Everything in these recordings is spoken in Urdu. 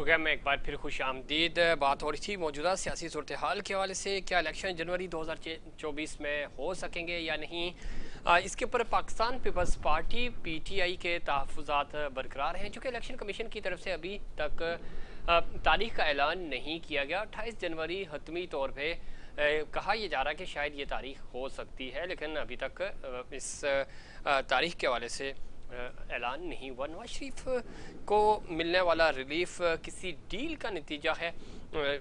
پروگرام میں ایک بار پھر خوش آمدید۔ بات ہو رہی تھی موجودہ سیاسی صورتحال کے حوالے سے، کیا الیکشن جنوری 2024 میں ہو سکیں گے یا نہیں۔ اس کے اوپر Pakistan peoples party P T I کے تحفظات برقرار ہیں، چونکہ الیکشن کمیشن کی طرف سے ابھی تک تاریخ کا اعلان نہیں کیا گیا۔ 28 جنوری حتمی طور پہ کہا یہ جا رہا ہے کہ شاید یہ تاریخ ہو سکتی ہے، لیکن ابھی تک اس تاریخ کے حوالے سے اعلان نہیں ہوا۔ نواز شریف کو ملنے والا ریلیف کسی ڈیل کا نتیجہ ہے،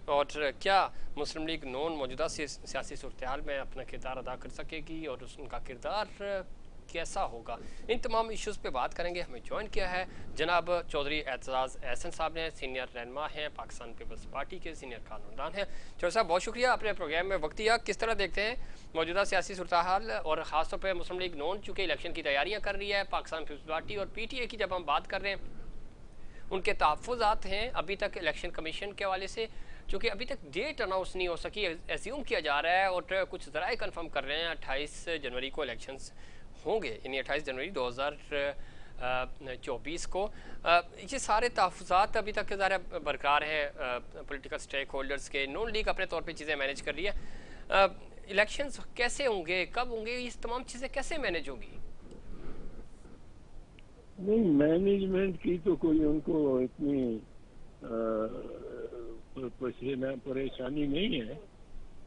اور کیا مسلم لیگ نون موجودہ سیاسی صورتحال میں اپنا کردار ادا کر سکے گی، اور ان کا کردار کیسا ہوگا؟ ان تمام ایشوز پہ بات کریں گے۔ ہمیں جوائن کیا ہے جناب چودھری اعتزاز احسن صاحب نے، سینئر رہنما ہیں پاکستان پیپلز پارٹی کے، سینئر قانوندان ہیں۔ چودھری صاحب بہت شکریہ آپ نے پروگرام میں وقت دیا۔ کس طرح دیکھتے ہیں موجودہ سیاسی صورتحال، اور خاص طور پہ مسلم لیگ نون چونکہ الیکشن کی تیاریاں کر رہی ہے، پاکستان پیپلز پارٹی اور پی ٹی اے کی جب ہم بات کر رہے ہیں، ان کے تحفظات ہیں ابھی تک الیکشن کمیشن کے حوالے سے، چونکہ ابھی تک ڈیٹ اناؤنس نہیں ہو سکی، ایزیوم کیا جا رہا ہے اور کچھ ذرائع کنفرم کر رہے ہیں 28 جنوری کو الیکشنز ہوں گے، یعنی 28 جنوری 2024 کو۔ یہ سارے تحفظات ابھی تک ظاہر برقرار ہیں پولیٹیکل سٹیک ہولڈرز کے۔ نون لیگ اپنے طور پہ چیزیں مینیج کر رہی ہے۔ الیکشنز کیسے ہوں گے، کب ہوں گے، یہ تمام چیزیں کیسے مینیج ہوں گی؟ نہیں، مینجمنٹ کی تو کوئی ان کو اتنی پریشانی نہیں ہے،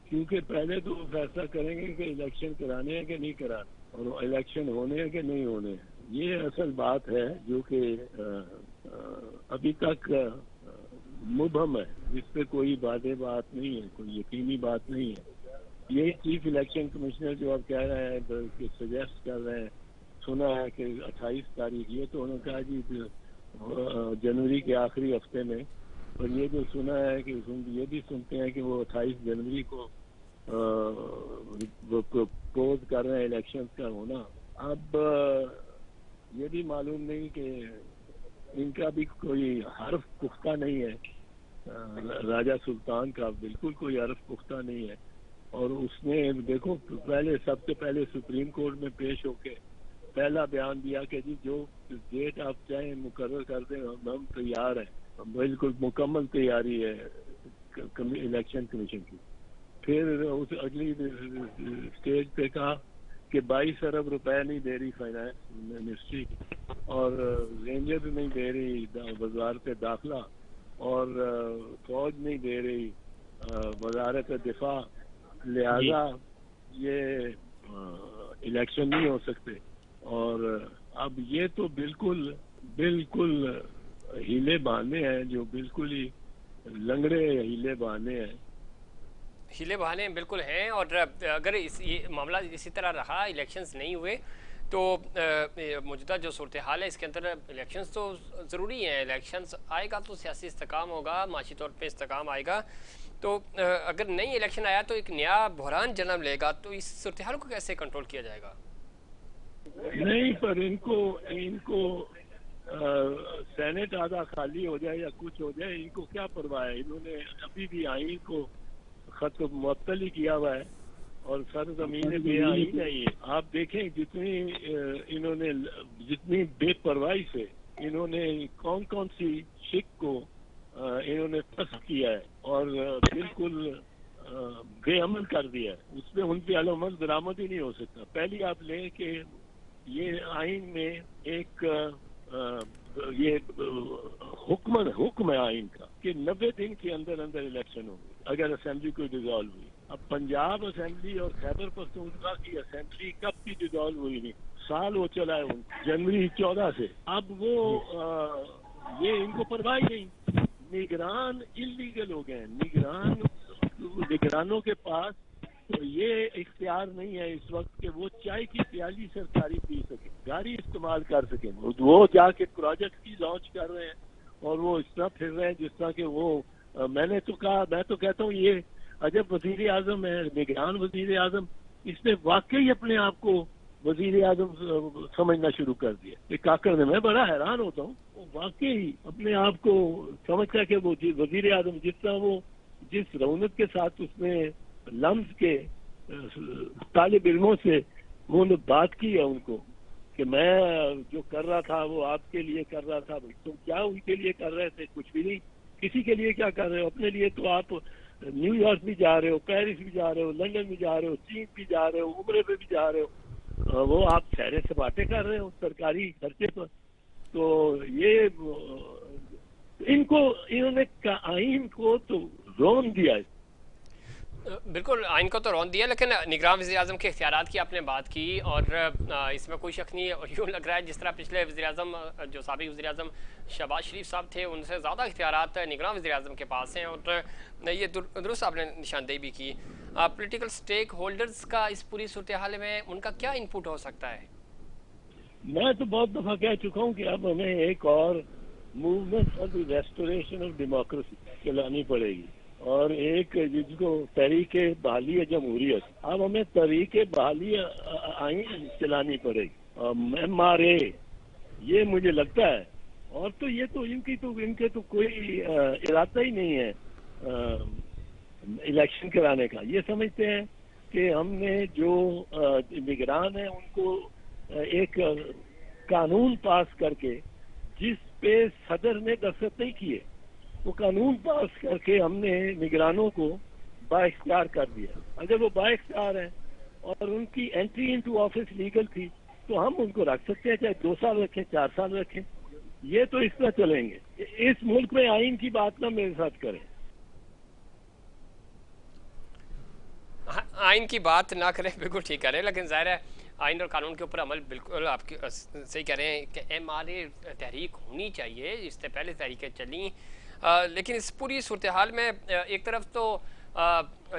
کیونکہ پہلے تو وہ فیصلہ کریں گے کہ الیکشن کرانے ہیں کہ نہیں کرانے، اور الیکشن ہونے ہیں کہ نہیں ہونے ہیں۔ یہ اصل بات ہے جو کہ ابھی تک مبہم ہے، جس پہ کوئی بات نہیں ہے، کوئی یقینی بات نہیں ہے۔ یہ چیف الیکشن کمشنر جو آپ کہہ رہے ہیں کہ سجیسٹ کر رہے ہیں، سنا ہے کہ 28 تاریخ، یہ تو انہوں نے کہا جی جنوری کے آخری ہفتے میں، اور یہ جو سنا ہے کہ یہ بھی سنتے ہیں کہ وہ 28 جنوری کو پروپوز کر رہے ہیں الیکشن کا ہونا۔ اب یہ بھی معلوم نہیں کہ ان کا بھی کوئی حرف پختہ نہیں ہے، راجہ سلطان کا بالکل کوئی حرف پختہ نہیں ہے، اور اس نے دیکھو سب سے پہلے سپریم کورٹ میں پیش ہو کے پہلا بیان دیا کہ جی جو ڈیٹ آپ چاہیں مقرر کر دیں، ہم تیار ہیں، بالکل مکمل تیاری ہے الیکشن کمیشن کی۔ پھر اس اگلی اسٹیج پہ کہا کہ 22 ارب روپے نہیں دے رہی فائنانس منسٹری، اور رینجر نہیں دے رہی وزارت داخلہ، اور فوج نہیں دے رہی وزارت دفاع، لہذا یہ الیکشن نہیں ہو سکتے۔ اور اب یہ تو بالکل ہیلے بہانے ہیں، جو بالکل ہی لنگڑے ہیلے بہانے ہیں۔ ہیلے بہانے بالکل ہیں، اور اگر یہ معاملہ اسی طرح رہا، الیکشنز نہیں ہوئے، تو موجودہ جو صورتحال ہے اس کے اندر الیکشنز تو ضروری ہیں۔ الیکشنز آئے گا تو سیاسی استحکام ہوگا، معاشی طور پہ استحکام آئے گا، تو اگر نہیں الیکشن آیا تو ایک نیا بحران جنم لے گا، تو اس صورتحال کو کیسے کنٹرول کیا جائے گا؟ نہیں، پر ان کو سینٹ آدھا خالی ہو جائے یا کچھ ہو جائے، ان کو کیا پرواہ ہے؟ انہوں نے ابھی بھی آئین کو خط معطل ہی کیا ہوا ہے، اور سر زمین بے آئین ہے یہ۔ آپ دیکھیں جتنی بے پرواہی سے انہوں نے کون سی شک کو انہوں نے فسخ کیا ہے، اور بالکل بے عمل کر دیا ہے، اس پہ ان پہ علامت درآمد ہی نہیں ہو سکتا۔ پہلی آپ لیں کہ یہ آئین میں ایک یہ حکم ہے آئین کا کہ 90 دن کے اندر الیکشن ہوگی اگر اسمبلی کو ڈیزالو ہوئی۔ اب پنجاب اسمبلی اور خیبر پختونخوا کی اسمبلی کب کی ڈیزالو ہوئی نہیں، سال ہو چلا ہے جنوری 14 سے۔ اب وہ یہ ان کو پرواہ ہی نہیں، نگران انلیگل ہو گئے ہیں، نگرانوں کے پاس یہ اختیار نہیں ہے اس وقت کہ وہ چائے کی پیالی سرکاری پی سکیں، گاڑی استعمال کر سکیں۔ وہ جا کے پروجیکٹ کی لانچ کر رہے ہیں، اور وہ اس طرح پھر رہے ہیں جس طرح کہ وہ میں تو کہتا ہوں یہ عجب وزیر اعظم ہے، نگران وزیر اعظم، اس نے واقعی اپنے آپ کو وزیر اعظم سمجھنا شروع کر دیا۔ یہ کاکڑ نے، میں بڑا حیران ہوتا ہوں، وہ واقعی اپنے آپ کو سمجھتا کہ وہ وزیر اعظم، جس طرح وہ جس رونق کے ساتھ اس نے لمز کے طالب علموں سے وہ نے بات کی ہے ان کو کہ میں جو کر رہا تھا وہ آپ کے لیے کر رہا تھا، تم کیا ان کے لیے کر رہے تھے؟ کچھ بھی نہیں، کسی کے لیے کیا کر رہے ہو؟ اپنے لیے تو آپ نیو یارک بھی جا رہے ہو، پیرس بھی جا رہے ہو، لندن بھی جا رہے ہو، چین بھی جا رہے ہو، عمرے پہ بھی جا رہے ہو، وہ آپ سیر سپاٹے کر رہے ہو سرکاری خرچے پر. تو یہ انہوں نے آئین کو تو رون دیا ہے. بالکل آئین کو تو رون دیا، لیکن نگراں وزیر اعظم کے اختیارات کی آپ نے بات کی، اور اس میں کوئی شک نہیں، اور یوں لگ رہا ہے جس طرح پچھلے وزیر اعظم جو سابق وزیر اعظم شہباز شریف صاحب تھے، ان سے زیادہ اختیارات نگراں وزیر اعظم کے پاس ہیں. اور یہ درست آپ نے نشاندہی بھی کی. پولیٹیکل سٹیک ہولڈرز کا اس پوری صورتحال میں ان کا کیا ان پٹ ہو سکتا ہے؟ میں تو بہت دفعہ کہہ چکا ہوں کہ اب ہمیں ایک اور movement for the restoration of democracy چلانی پڑے گی، اور ایک جس کو تحریک بحالی جمہوریت، اب ہمیں تحریک بحالی آئین چلانی پڑے گی، MRA، یہ مجھے لگتا ہے. اور تو یہ تو ان کے تو کوئی ارادہ ہی نہیں ہے الیکشن کرانے کا. یہ سمجھتے ہیں کہ ہم نے جو نگران ہیں ان کو ایک قانون پاس کر کے، جس پہ صدر نے دستخط نہیں کیے، وہ قانون پاس کر کے ہم نے نگرانوں کو بااختیار کر دیا. اگر وہ بااختیار ہیں اور ان کی انٹری انٹو آفس لیگل تھی تو ہم ان کو رکھ سکتے ہیں، چاہے 2 سال رکھیں، 4 سال رکھیں. یہ تو اس طرح چلیں گے. اس ملک میں آئین کی بات نہ میرے ساتھ کریں. آئین کی بات نہ کریں، بالکل ٹھیک کر رہے ہیں، لیکن ظاہر ہے آئین اور قانون کے اوپر عمل بالکل آپ کی صحیح کہہ رہے ہیں کہ MRA تحریک ہونی چاہیے، اس سے پہلے تحریکیں چلیں. لیکن اس پوری صورتحال میں ایک طرف تو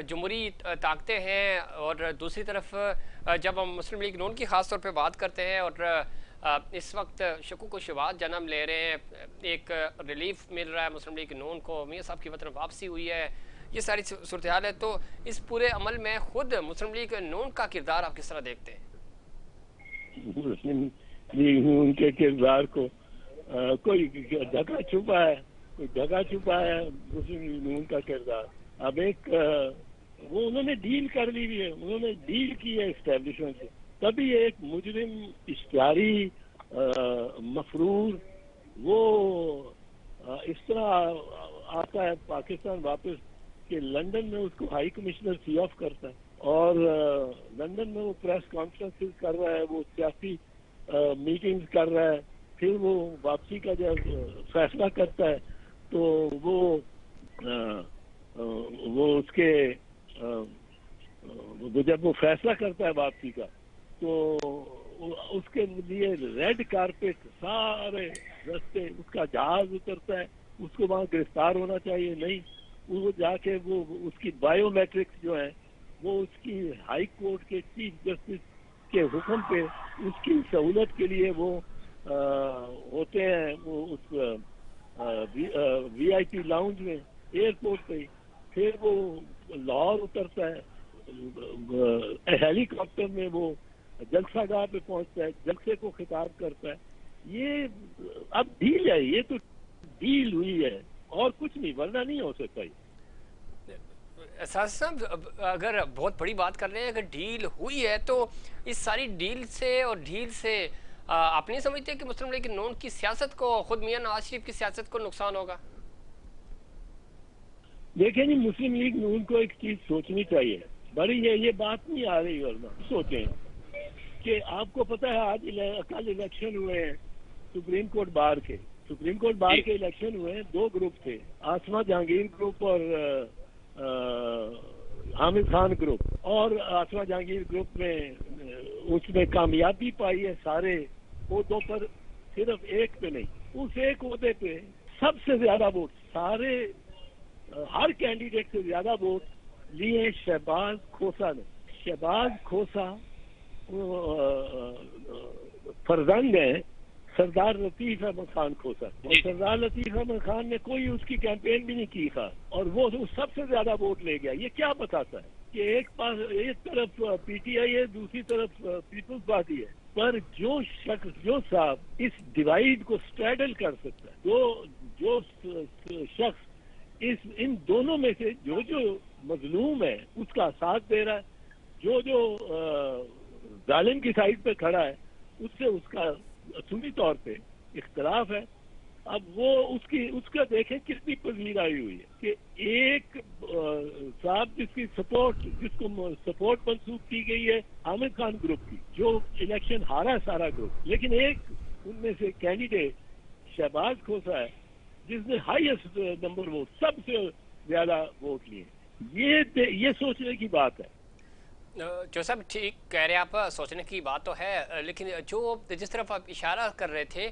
جمہوری طاقتیں ہیں، اور دوسری طرف جب ہم مسلم لیگ نون کی خاص طور پہ بات کرتے ہیں، اور اس وقت شکوک و شبہات جنم لے رہے ہیں، ایک ریلیف مل رہا ہے مسلم لیگ نون کو، میاں صاحب کی وطن واپسی ہوئی ہے، یہ ساری صورتحال ہے، تو اس پورے عمل میں خود مسلم لیگ نون کا کردار آپ کس طرح دیکھتے ہیں؟ مسلم لیگ نون کے کردار کو کوئی ڈھکا چھپا ہے، مسلم لیگ نون کا کردار. اب ایک وہ انہوں نے ڈیل کر لی ہے، انہوں نے ڈیل کی ہے اسٹیبلشمنٹ سے، تبھی ایک مجرم اشتہاری مفرور وہ اس طرح آتا ہے پاکستان واپس کہ لندن میں اس کو ہائی کمشنر سی آف کرتا ہے، اور لندن میں وہ پریس کانفرنسز کر رہا ہے، وہ سیاسی میٹنگز کر رہا ہے، پھر وہ واپسی کا جب فیصلہ کرتا ہے تو وہ اس کے جب وہ فیصلہ کرتا ہے واپسی کا تو اس کے لیے ریڈ کارپیٹ سارے رستے، اس کا جہاز اترتا ہے، اس کو وہاں گرفتار ہونا چاہیے نہیں، وہ جا کے وہ اس کی بایو میٹرکس جو ہیں وہ اس کی ہائی کورٹ کے چیف جسٹس کے حکم پہ اس کی سہولت کے لیے وہ ہوتے ہیں، وہ اس VIP لاؤنج میں ایئرپورٹ پہ. پھر وہ لاہور اترتا ہے، ہیلی کاپٹر میں وہ جلسہ گاہ پہ پہنچتا ہے، جلسے کو خطاب کرتا ہے. یہ اب ڈیل ہے، یہ تو ڈیل ہوئی ہے اور کچھ نہیں، ورنہ نہیں ہو سکتا. اساس صاحب اگر بہت بڑی بات کر رہے ہیں، اگر ڈیل ہوئی ہے تو اس ساری ڈیل سے آپ نہیں سمجھتے کہ مسلم لیگ نون کی سیاست کو، خود میاں نواز شریف کی سیاست کو نقصان ہوگا؟ دیکھیں جی، مسلم لیگ نون کو ایک چیز سوچنی چاہیے، بڑی یہ بات نہیں آ رہی، ورنہ سوچیں کہ آپ کو پتہ ہے آج کل الیکشن ہوئے ہیں سپریم کورٹ بار کے الیکشن ہوئے ہیں، 2 گروپ تھے، آسما جہانگیر گروپ اور حامد خان گروپ. اور آسما جہانگیر گروپ میں اس میں کامیابی پائی ہے سارے عہدوں پر، صرف ایک پہ نہیں. اس ایک عہدے پہ سب سے زیادہ ووٹ، سارے ہر کینڈیڈیٹ سے زیادہ ووٹ لیے شہباز کھوسا نے. شہباز کھوسا فرزند ہیں سردار لطیف احمد خان کھوسا، اور سردار لطیف احمد خان نے کوئی اس کی کیمپین بھی نہیں کی تھا، اور وہ سب سے زیادہ ووٹ لے گیا. یہ کیا بتاتا ہے کہ ایک طرف PTI ہے، دوسری طرف پیپلز پارٹی ہے، پر جو صاحب اس ڈیوائیڈ کو اسٹریڈل کر سکتا ہے، جو شخص ان دونوں میں سے جو مظلوم ہے اس کا ساتھ دے رہا ہے، جو ظالم کی سائڈ پہ کھڑا ہے، اس سے اس کا اصولی طور پہ اختلاف ہے. اب وہ اس کا دیکھیں کتنی پذیرائی ہوئی ہے کہ ایک صاحب جس کو سپورٹ منسوخ کی گئی ہے عامر خان گروپ کی، جو الیکشن ہارا سارا گروپ، لیکن ایک ان میں سے کینڈیڈیٹ شہباز کھوسا ہے جس نے ہائیسٹ نمبر ووٹ، سب سے زیادہ ووٹ لیے۔ یہ سوچنے کی بات ہے۔ جو صاحب ٹھیک کہہ رہے ہیں آپ، سوچنے کی بات تو ہے، لیکن جو جس طرف آپ اشارہ کر رہے تھے،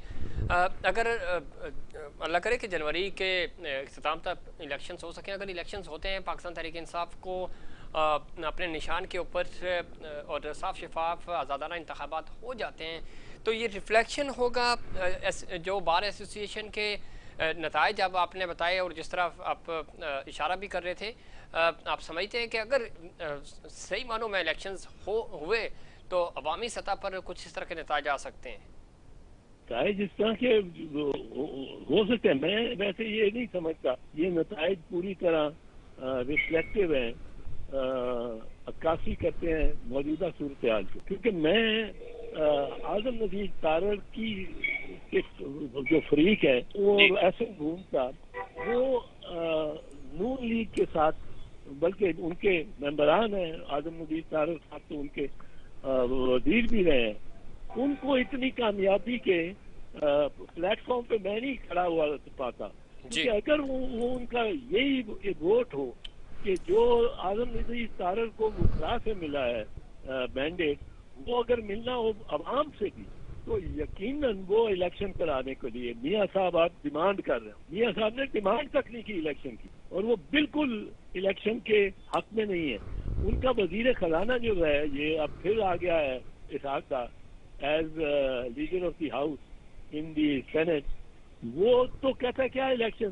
اگر اللہ کرے کہ جنوری کے اختتام تک الیکشنز ہو سکیں، اگر الیکشنز ہوتے ہیں پاکستان تحریک انصاف کو اپنے نشان کے اوپر اور صاف شفاف آزادانہ انتخابات ہو جاتے ہیں، تو یہ ریفلیکشن ہوگا جو بار ایسوسی ایشن کے نتائج اب آپ نے بتائے، اور جس طرح آپ اشارہ بھی کر رہے تھے، آپ سمجھتے ہیں کہ اگر صحیح معنوں میں الیکشنز ہوئے تو عوامی سطح پر کچھ اس طرح کے نتائج آ سکتے ہیں؟ چاہے جس طرح کے ہو سکتے ہیں، میں ویسے یہ نہیں سمجھتا یہ نتائج پوری طرح ریفلیکٹیو ہیں، عکاسی کرتے ہیں موجودہ صورتحال کو، کیونکہ میں اعظم نذیر تارڑ کی جو فریق ہے وہ ایسے گھومتا، وہ نون لیگ کے ساتھ، بلکہ ان کے ممبران ہیں، اعظم نذیر تارڑ صاحب تو ان کے وزیر بھی رہے ہیں، ان کو اتنی کامیابی کے پلیٹ فارم پہ میں نہیں کھڑا ہوا پاتا، کیونکہ اگر وہ ان کا یہی ووٹ ہو کہ جو اعظم نذیر تارڑ کو وکلا سے ملا ہے مینڈیٹ، وہ اگر ملنا ہو عوام سے بھی، تو یقیناً وہ الیکشن کرانے کے لیے میاں صاحب آپ ڈیمانڈ کر رہے ہیں، میاں صاحب نے ڈیمانڈ تک نہیں کی الیکشن کی، اور وہ بالکل الیکشن کے حق میں نہیں ہے۔ ان کا وزیر خزانہ جو ہے، یہ اب پھر آ گیا ہے اسحاق کا as leader of the house in the senate, وہ تو کہتا ہے کیا الیکشن،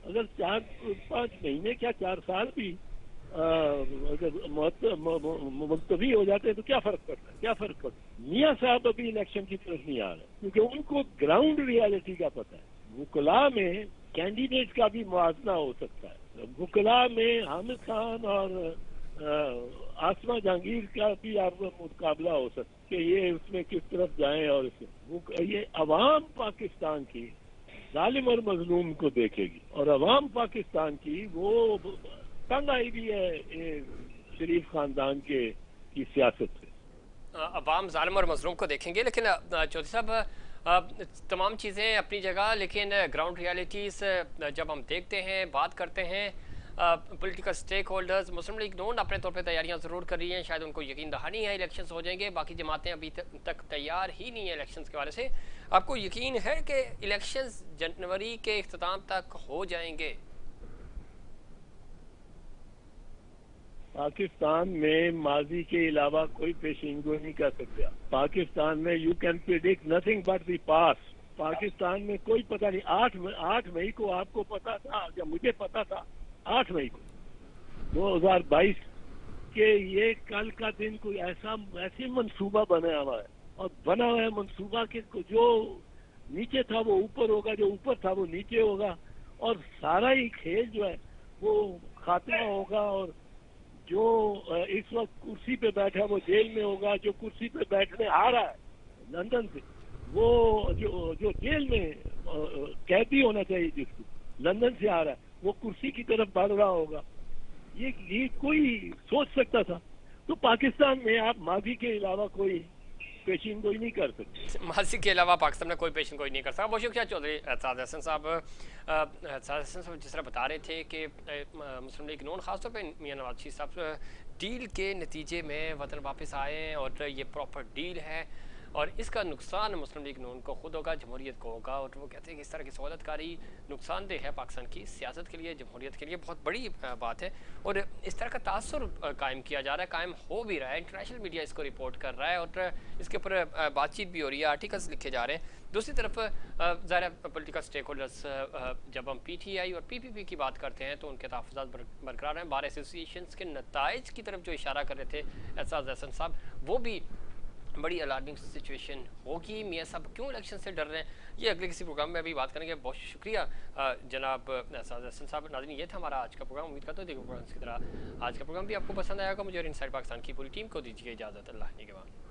اگر 4-5 مہینے کیا 4 سال بھی اگر ملتوی ہو جاتے ہیں تو کیا فرق پڑتا ہے، کیا فرق پڑتا ہے؟ میاں صاحب ابھی الیکشن کی طرف نہیں آ رہے، کیونکہ ان کو گراؤنڈ ریالٹی کا پتہ ہے۔ وکلاء میں کینڈیڈیٹ کا بھی موازنہ ہو سکتا ہے، وکلاء میں حامد خان اور آسما جہانگیر کا بھی آپ کا مقابلہ ہو سکتا ہے کہ یہ اس میں کس طرف جائیں، اور یہ عوام پاکستان کی ظالم اور مظلوم کو دیکھے گی، اور عوام پاکستان کی وہ تنگ آئی بھی ہے شریف خاندان کی سیاست سے۔ عوام ظالم اور مظلوم کو دیکھیں گے، لیکن چودھری صاحب تمام چیزیں اپنی جگہ، لیکن گراؤنڈ ریالٹیز جب ہم دیکھتے ہیں، بات کرتے ہیں، پولیٹیکل سٹیک ہولڈرز، مسلم لیگ نون اپنے طور پہ تیاریاں ضرور کر رہی ہیں، شاید ان کو یقین دہانی ہے الیکشنز ہو جائیں گے، باقی جماعتیں ابھی تک تیار ہی نہیں ہیں الیکشنز کے بارے سے۔ آپ کو یقین ہے کہ الیکشنز جنوری کے اختتام تک ہو جائیں گے؟ پاکستان میں ماضی کے علاوہ کوئی پیشین گوئی نہیں کر سکتا۔ پاکستان میں you can predict nothing but the past. Pakistan میں کوئی پتہ نہیں۔ 8 مئی کو آپ کو پتا تھا، یا مجھے پتا تھا 8 مئی کو 2022 کہ یہ کل کا دن کوئی ایسی منصوبہ بنا ہوا ہے، اور بنا ہوا ہے منصوبہ کہ جو نیچے تھا وہ اوپر ہوگا، جو اوپر تھا وہ نیچے ہوگا، اور سارا ہی کھیل جو ہے وہ خاتمہ ہوگا، اور جو اس وقت کرسی پہ بیٹھا وہ جیل میں ہوگا، جو کرسی پہ بیٹھنے آ رہا ہے لندن سے، وہ جو جیل میں قیدی ہونا چاہیے جس کو لندن سے آ رہا ہے، وہ کرسی کی طرف بڑھ رہا ہوگا۔ یہ کوئی سوچ سکتا تھا؟ تو پاکستان میں آپ ماضی کے علاوہ کوئی پیشین گوئی نہیں کر سکتے۔ ماضی کے علاوہ پاکستان میں کوئی پیشن گوئی نہیں کر سکتا۔ بہت شکریہ چودھری اعتزاز احسن صاحب۔ اعتزاز احسن صاحب جس طرح بتا رہے تھے کہ مسلم لیگ نون خاص طور پہ میاں نواز شریف صاحب ڈیل کے نتیجے میں وطن واپس آئے ہیں، اور یہ پراپر ڈیل ہے، اور اس کا نقصان مسلم لیگ نون کو خود ہوگا، جمہوریت کو ہوگا، اور وہ کہتے ہیں کہ اس طرح کی سہولت کاری نقصان دہ ہے پاکستان کی سیاست کے لیے، جمہوریت کے لیے بہت بڑی بات ہے، اور اس طرح کا تاثر قائم کیا جا رہا ہے، قائم ہو بھی رہا ہے، انٹرنیشنل میڈیا اس کو رپورٹ کر رہا ہے، اور اس کے اوپر بات چیت بھی ہو رہی ہے، آرٹیکلز لکھے جا رہے ہیں۔ دوسری طرف ظاہر پولیٹیکل سٹیک ہولڈرز، جب ہم پی ٹی آئی اور پی پی پی کی بات کرتے ہیں تو ان کے تحفظات برقرار ہیں، بار ایسوسی ایشنز کے نتائج کی طرف جو اشارہ کر رہے تھے اعتزاز احسن صاحب، وہ بھی بڑی الارمنگ سچویشن ہوگی۔ میاں صاحب کیوں الیکشن سے ڈر رہے ہیں، یہ اگلے کسی پروگرام میں ابھی بات کریں گے۔ بہت شکریہ جناب اعتزاز احسن صاحب۔ ناظرین یہ تھا ہمارا آج کا پروگرام، امید کرتا ہوں دیگر پروگرامس کی طرح آج کا پروگرام بھی آپ کو پسند آئے گا۔ مجھے اور انسائیڈ پاکستان کی پوری ٹیم کو دیجیے اجازت، اللہ نگہبان۔